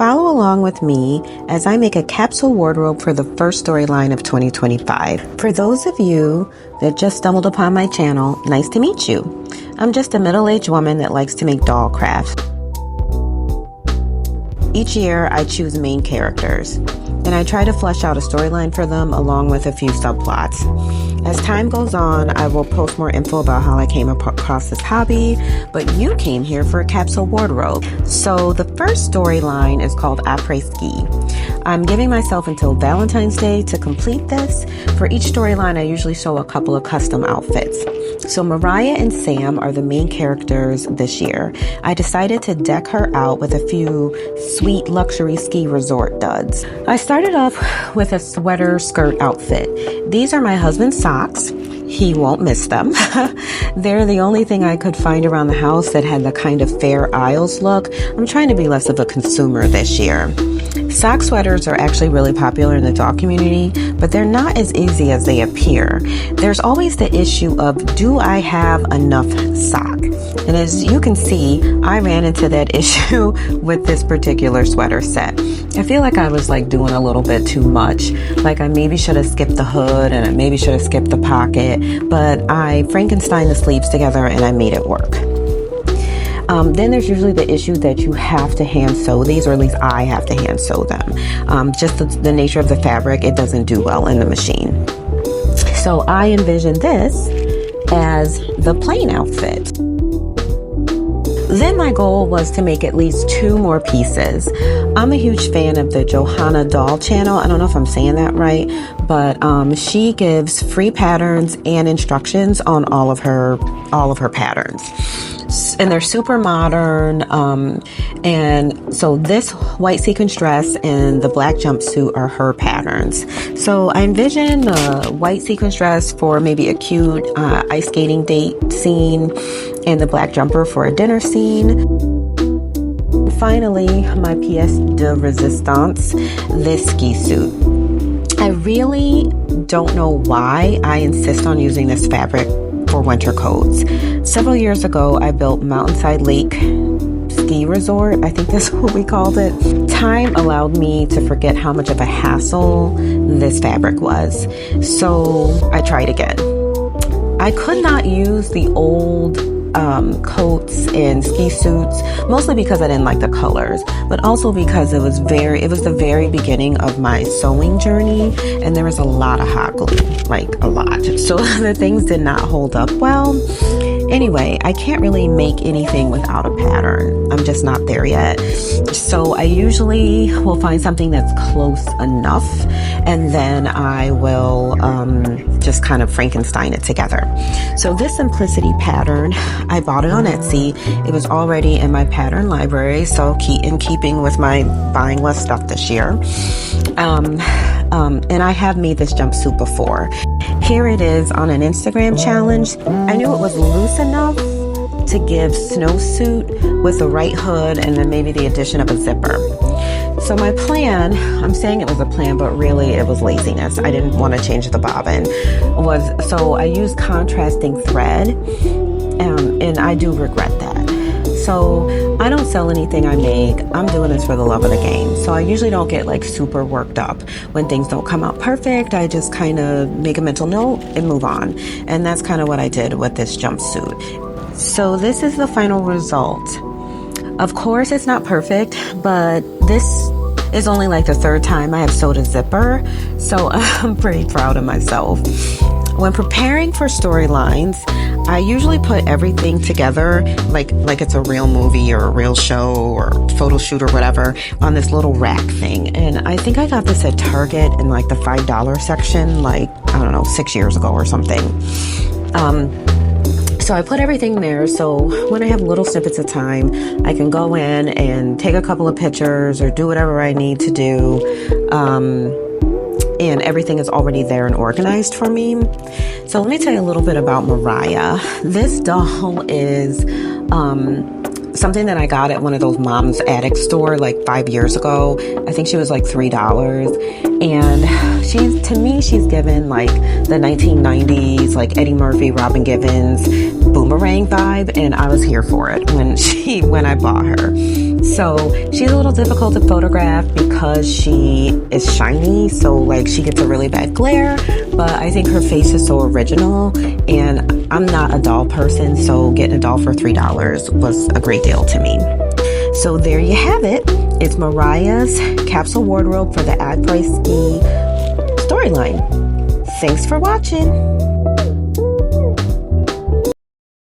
follow along with me as I make a capsule wardrobe for the first storyline of 2025. For those of you that just stumbled upon my channel, nice to meet you. I'm just a middle-aged woman that likes to make doll crafts. Each year, I choose main characters, and I try to flesh out a storyline for them along with a few subplots. As time goes on, I will post more info about how I came across this hobby, but you came here for a capsule wardrobe. So the first storyline is called Apres Ski. I'm giving myself until Valentine's Day to complete this. For each storyline, I usually show a couple of custom outfits. So Mariah and Sam are the main characters this year. I decided to deck her out with a few sweet luxury ski resort duds. I started off with a sweater skirt outfit. These are my husband's socks. He won't miss them. They're the only thing I could find around the house that had the kind of Fair Isles look. I'm trying to be less of a consumer this year. Sock sweaters are actually really popular in the doll community, but they're not as easy as they appear. There's always the issue of, do I have enough sock? And as you can see, I ran into that issue with this particular sweater set. I feel like I was doing a little bit too much. Like I maybe should have skipped the hood and I maybe should have skipped the pocket, but I Frankenstein the sleeves together and I made it work. Then there's usually the issue that you have to hand sew these, or at least I have to hand sew them. Just the nature of the fabric, it doesn't do well in the machine. So I envisioned this as the plain outfit. Then my goal was to make at least 2 more pieces. I'm a huge fan of the Jhoana doll channel. I don't know if I'm saying that right, but she gives free patterns and instructions on all of her patterns. And they're super modern. And so this white sequin dress and the black jumpsuit are her patterns. So I envision the white sequin dress for maybe a cute ice skating date scene and the black jumper for a dinner scene. Finally, my pièce de résistance, this ski suit. I really don't know why I insist on using this fabric for winter coats. Several years ago, I built Mountainside Lake Ski Resort. I think that's what we called it. Time allowed me to forget how much of a hassle this fabric was. So I tried again. I could not use the old coats and ski suits, mostly because I didn't like the colors, but also because it was the very beginning of my sewing journey, and there was a lot of hot glue, like a lot. So the things did not hold up well. Anyway, I can't really make anything without a pattern. I'm just not there yet. So I usually will find something that's close enough, and then I will just kind of Frankenstein it together. So this Simplicity pattern, I bought it on Etsy. It was already in my pattern library, so in keeping with my buying less stuff this year. And I have made this jumpsuit before. Here it is on an Instagram challenge. I knew it was loose enough to give snowsuit with the right hood and then maybe the addition of a zipper. So my plan, I'm saying it was a plan, but really it was laziness. I didn't want to change the bobbin. So I used contrasting thread, and I do regret that. So I don't sell anything I make. I'm doing this for the love of the game. So I usually don't get super worked up when things don't come out perfect. I just kind of make a mental note and move on. And that's kind of what I did with this jumpsuit. So this is the final result. Of course, it's not perfect, but this is only the 3rd time I have sewed a zipper. So I'm pretty proud of myself. When preparing for storylines, I usually put everything together like it's a real movie or a real show or photo shoot or whatever on this little rack thing. And I think I got this at Target in the $5 section, I don't know, 6 years ago or something. So I put everything there, so when I have little snippets of time, I can go in and take a couple of pictures or do whatever I need to do. And everything is already there and organized for me. So let me tell you a little bit about Mariah. This doll is something that I got at one of those mom's attic store 5 years ago. I think she was $3. And to me, she's given like the 1990s, like Eddie Murphy, Robin Givens, Boomerang vibe, and I was here for it when I bought her. So she's a little difficult to photograph because she is shiny, so like she gets a really bad glare, but I think her face is so original, and I'm not a doll person, so getting a doll for $3 was a great deal to me. So there you have it. It's Mariah's capsule wardrobe for the Apres Ski storyline. Thanks for watching.